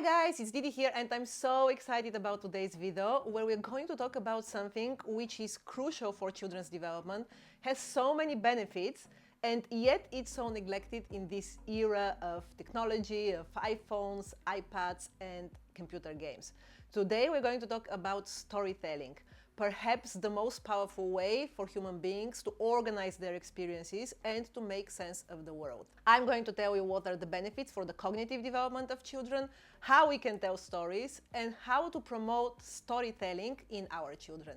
Hi guys, it's Didi here and I'm so excited about today's video where we're going to talk about something which is crucial for children's development, has so many benefits, and yet it's so neglected in this era of technology, of iPhones, iPads and computer games. Today we're going to talk about storytelling, perhaps the most powerful way for human beings to organize their experiences and to make sense of the world. I'm going to tell you what are the benefits for the cognitive development of children, how we can tell stories, and how to promote storytelling in our children.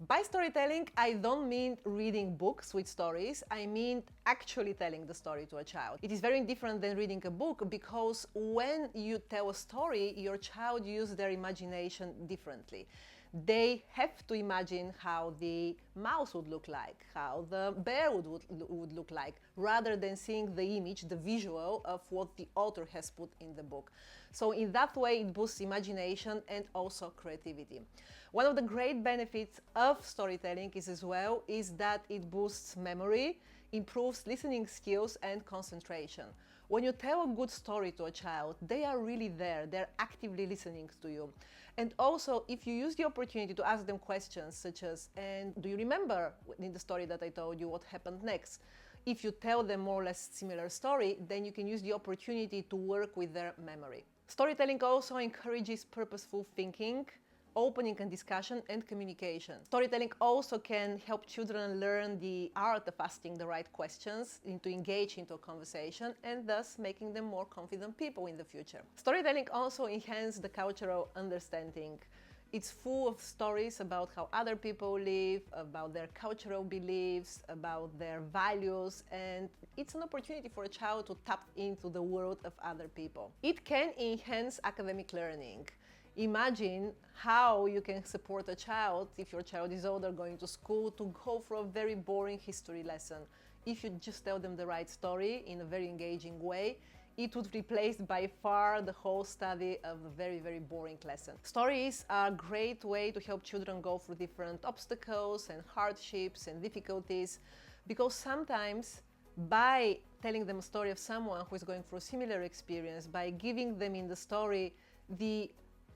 By storytelling, I don't mean reading books with stories, I mean actually telling the story to a child. It is very different than reading a book because when you tell a story, your child uses their imagination differently. They have to imagine how the mouse would look like, how the bear would look like, rather than seeing the image, the visual of what the author has put in the book. So in that way, it boosts imagination and also creativity. One of the great benefits of storytelling is that it boosts memory, improves listening skills and concentration. When you tell a good story to a child, they are really there, they're actively listening to you. And also, if you use the opportunity to ask them questions such as, and do you remember in the story that I told you what happened next? If you tell them more or less similar story, then you can use the opportunity to work with their memory. Storytelling also encourages purposeful thinking, opening and discussion and communication. Storytelling also can help children learn the art of asking the right questions, to engage into a conversation, and thus making them more confident people in the future. Storytelling also enhances the cultural understanding. It's full of stories about how other people live, about their cultural beliefs, about their values, and it's an opportunity for a child to tap into the world of other people. It can enhance academic learning. Imagine how you can support a child, if your child is older, going to school, to go for a very boring history lesson. If you just tell them the right story in a very engaging way, it would replace by far the whole study of a very, very boring lesson. Stories are a great way to help children go through different obstacles and hardships and difficulties, because sometimes by telling them a story of someone who is going through a similar experience, by giving them in the story the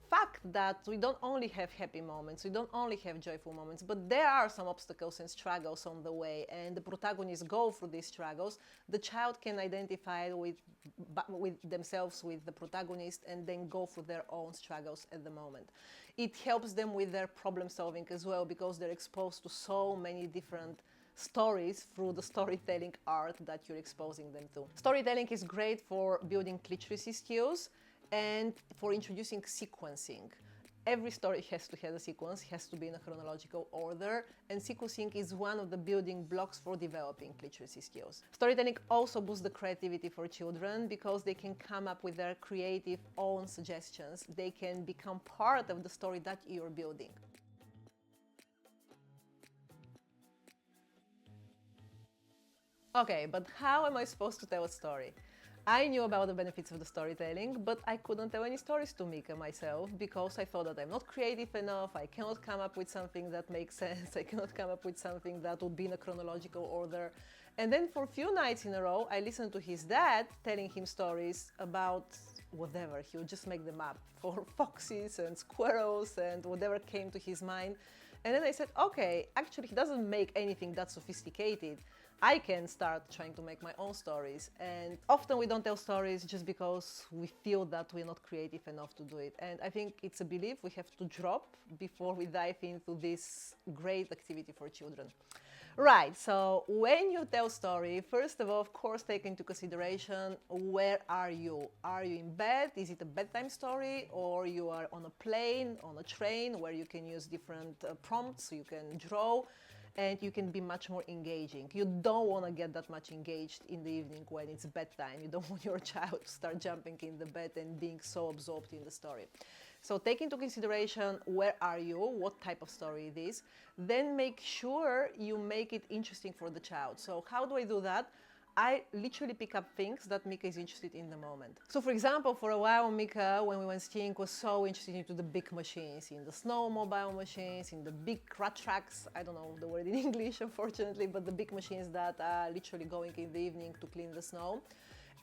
fact that we don't only have happy moments, we don't only have joyful moments, but there are some obstacles and struggles on the way, and the protagonists go through these struggles. The child can identify with themselves with the protagonist and then go through their own struggles at the moment. It helps them with their problem solving as well, because they're exposed to so many different stories through the storytelling art that you're exposing them to. Storytelling is great for building literacy skills and for introducing sequencing. Every story has to have a sequence, has to be in a chronological order, and sequencing is one of the building blocks for developing literacy skills. Storytelling also boosts the creativity for children because they can come up with their creative own suggestions. They can become part of the story that you're building. Okay, but how am I supposed to tell a story? I knew about the benefits of the storytelling, but I couldn't tell any stories to Mika myself because I thought that I'm not creative enough, I cannot come up with something that makes sense, I cannot come up with something that would be in a chronological order. And then for a few nights in a row, I listened to his dad telling him stories about whatever. He would just make them up for foxes and squirrels and whatever came to his mind. And then I said, okay, actually he doesn't make anything that sophisticated. I can start trying to make my own stories, and often we don't tell stories just because we feel that we're not creative enough to do it, and I think it's a belief we have to drop before we dive into this great activity for children. Right, so when you tell story, first of all, of course, take into consideration where are you? Are you in bed? Is it a bedtime story? Or you are on a plane, on a train, where you can use different prompts, you can draw, and you can be much more engaging. You don't want to get that much engaged in the evening when it's bedtime. You don't want your child to start jumping in the bed and being so absorbed in the story. So take into consideration where are you, what type of story it is, then make sure you make it interesting for the child. So how do I do that? I literally pick up things that Mika is interested in the moment. So for example, for a while, Mika, when we went skiing, was so interested into the big machines, in the snowmobile machines, in the big rat tracks. I don't know the word in English, unfortunately, but the big machines that are literally going in the evening to clean the snow.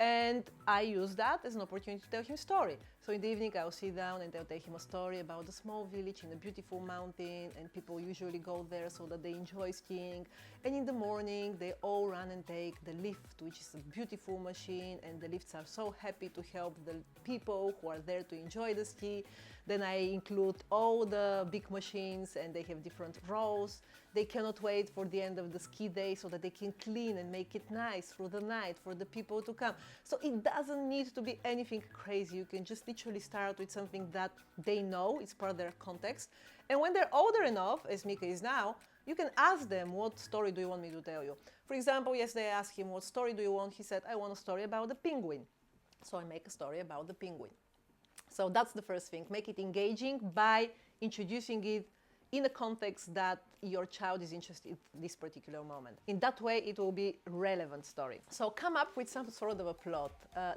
And I use that as an opportunity to tell him a story. So in the evening, I'll sit down and I'll tell him a story about a small village in a beautiful mountain, and people usually go there so that they enjoy skiing. And in the morning, they all run and take the lift, which is a beautiful machine, and the lifts are so happy to help the people who are there to enjoy the ski. Then I include all the big machines, and they have different roles. They cannot wait for the end of the ski day so that they can clean and make it nice through the night for the people to come. So it doesn't need to be anything crazy. You can just literally start with something that they know, it's part of their context. And when they're older enough, as Mika is now, you can ask them, what story do you want me to tell you? For example, yesterday I asked him, what story do you want? He said, I want a story about the penguin. So I make a story about the penguin. So that's the first thing, make it engaging by introducing it in a context that your child is interested in this particular moment. In that way, it will be a relevant story. So come up with some sort of a plot.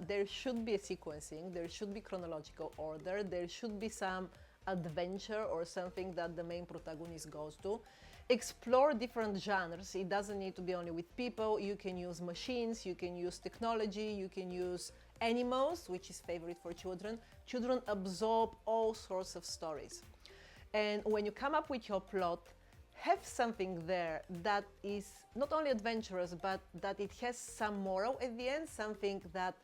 There should be a sequencing, there should be chronological order, there should be some adventure or something that the main protagonist goes to. Explore different genres. It doesn't need to be only with people. You can use machines, you can use technology, you can use animals, which is favorite for children. Children absorb all sorts of stories. And when you come up with your plot, have something there that is not only adventurous, but that it has some moral at the end, something that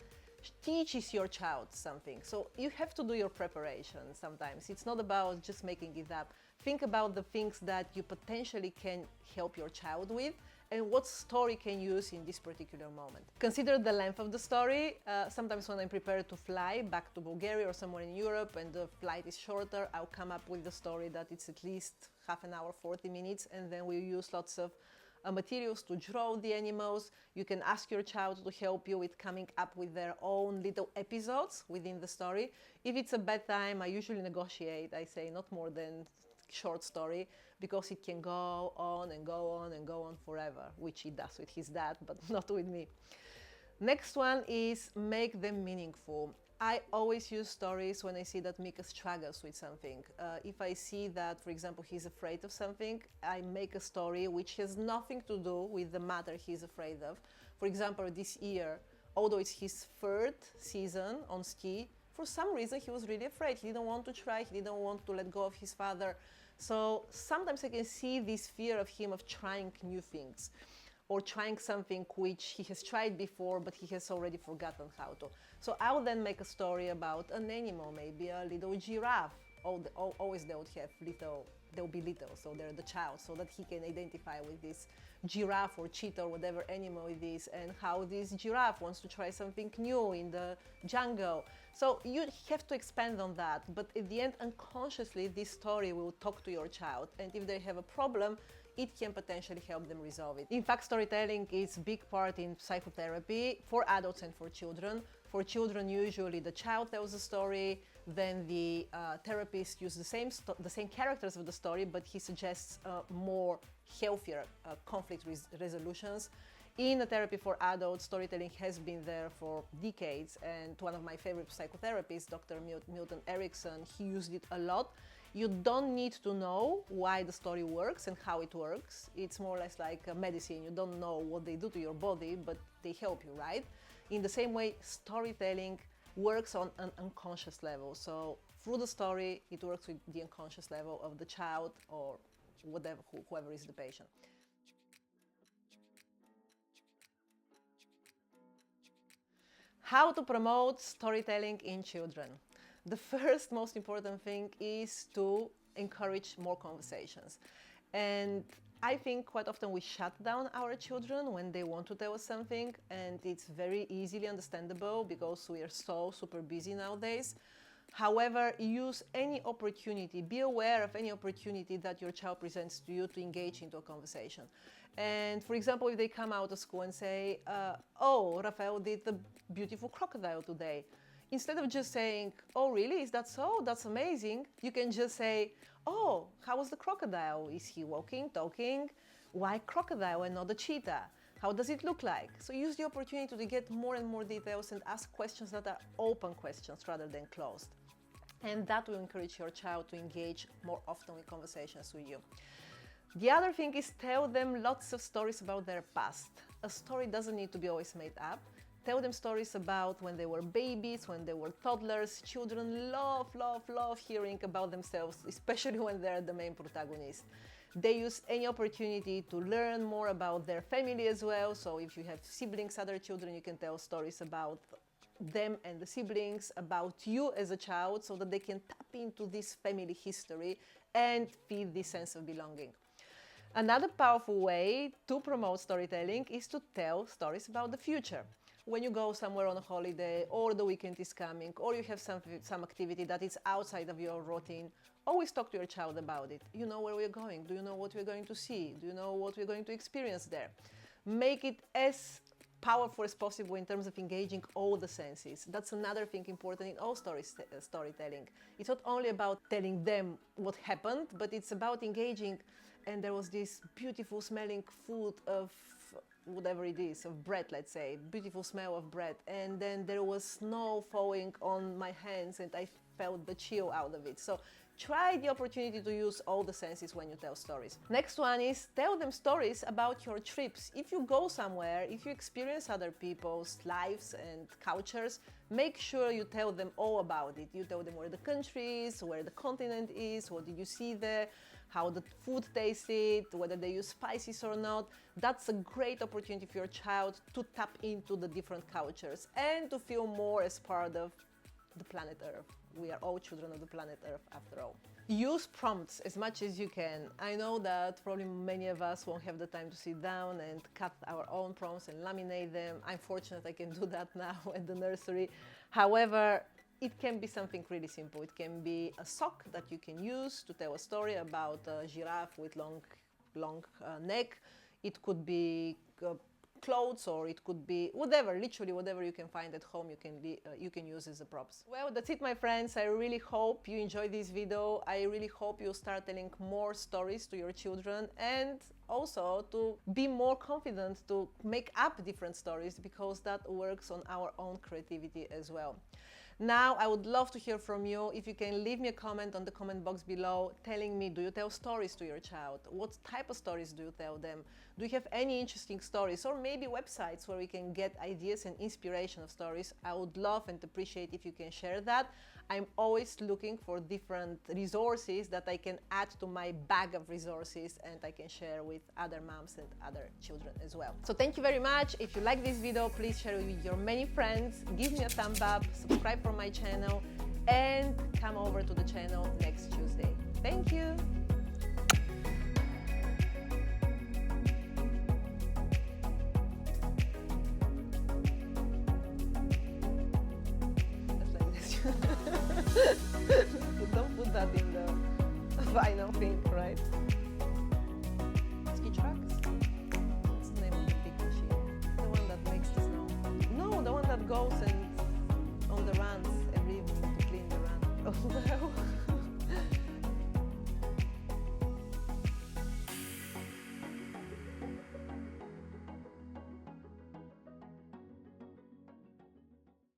teaches your child something. So you have to do your preparation sometimes. It's not about just making it up. Think about the things that you potentially can help your child with and what story can use in this particular moment. Consider the length of the story. Sometimes when I'm prepared to fly back to Bulgaria or somewhere in Europe and the flight is shorter, I'll come up with the story that it's at least half an hour, 40 minutes, and then we use lots of materials to draw the animals. You can ask your child to help you with coming up with their own little episodes within the story. If it's a bedtime, I usually negotiate. I say not more than short story, because it can go on and go on and go on forever, which he does with his dad, but not with me. Next one is make them meaningful. I always use stories when I see that Mika struggles with something. If I see that, for example, he's afraid of something, I make a story which has nothing to do with the matter he's afraid of. For example, this year, although it's his third season on ski, for some reason he was really afraid. He didn't want to try, he didn't want to let go of his father. So sometimes I can see this fear of him of trying new things or trying something which he has tried before, but he has already forgotten how to. So I will then make a story about an animal, maybe a little giraffe. Always they would have little, they'll be little, so they're the child, so that he can identify with this giraffe or cheetah or whatever animal it is, and how this giraffe wants to try something new in the jungle. So you have to expand on that, but at the end, unconsciously, this story will talk to your child, and if they have a problem, it can potentially help them resolve it. In fact, storytelling is a big part in psychotherapy for adults and for children. For children, usually the child tells a story, then the therapist uses the same characters of the story, but he suggests more healthier conflict resolutions. In a therapy for adults, storytelling has been there for decades, and one of my favorite psychotherapists, Dr. Milton Erickson, he used it a lot. You don't need to know why the story works and how it works. It's more or less like a medicine. You don't know what they do to your body, but they help you, right? In the same way, storytelling works on an unconscious level. So through the story, it works with the unconscious level of the child or whoever is the patient. How to promote storytelling in children. The first most important thing is to encourage more conversations. And I think quite often we shut down our children when they want to tell us something, and it's very easily understandable because we are so super busy nowadays. However, use any opportunity, be aware of any opportunity that your child presents to you to engage into a conversation. And for example, if they come out of school and say, oh, Rafael did the beautiful crocodile today. Instead of just saying, oh, really? Is that so? That's amazing. You can just say, oh, how was the crocodile? Is he walking, talking? Why crocodile and not a cheetah? How does it look like? So use the opportunity to get more and more details and ask questions that are open questions rather than closed. And that will encourage your child to engage more often with conversations with you. The other thing is tell them lots of stories about their past. A story doesn't need to be always made up. Tell them stories about when they were babies, when they were toddlers. Children love hearing about themselves, especially when they're the main protagonist. They use any opportunity to learn more about their family as well. So if you have siblings, other children, you can tell stories about them and the siblings, about you as a child, so that they can tap into this family history and feel this sense of belonging. Another powerful way to promote storytelling is to tell stories about the future. When you go somewhere on a holiday, or the weekend is coming, or you have some activity that is outside of your routine, always talk to your child about it. You know where we're going? Do you know what we're going to see? Do you know what we're going to experience there? Make it as powerful as possible in terms of engaging all the senses. That's another thing important in all storytelling. It's not only about telling them what happened, but it's about engaging. And there was this beautiful smelling food of whatever it is, of bread, let's say, beautiful smell of bread. And then there was snow falling on my hands and I felt the chill out of it. So try the opportunity to use all the senses when you tell stories. Next one is tell them stories about your trips. If you go somewhere, if you experience other people's lives and cultures, make sure you tell them all about it. You tell them where the country is, where the continent is, what did you see there, how the food tasted, whether they use spices or not. That's a great opportunity for your child to tap into the different cultures and to feel more as part of the planet Earth. We are all children of the planet Earth after all. Use prompts as much as you can. I know that probably many of us won't have the time to sit down and cut our own prompts and laminate them. I'm fortunate I can do that now at the nursery. However, it can be something really simple. It can be a sock that you can use to tell a story about a giraffe with long neck. It could be clothes, or it could be whatever, literally whatever you can find at home, you can use as a props. Well, that's it, my friends. I really hope you enjoyed this video. I really hope you start telling more stories to your children, and also to be more confident to make up different stories, because that works on our own creativity as well. Now, I would love to hear from you. If you can leave me a comment on the comment box below telling me, do you tell stories to your child? What type of stories do you tell them? Do you have any interesting stories, or maybe websites where we can get ideas and inspiration of stories? I would love and appreciate if you can share that. I'm always looking for different resources that I can add to my bag of resources and I can share with other moms and other children as well. So thank you very much. If you like this video, please share it with your many friends. Give me a thumb up, subscribe for my channel, and come over to the channel next Tuesday. Thank you. Don't put that in the final thing, right? Ski trucks? What's the name of the big machine? The one that makes the snow. No, the one that goes and on the runs every evening to clean the run.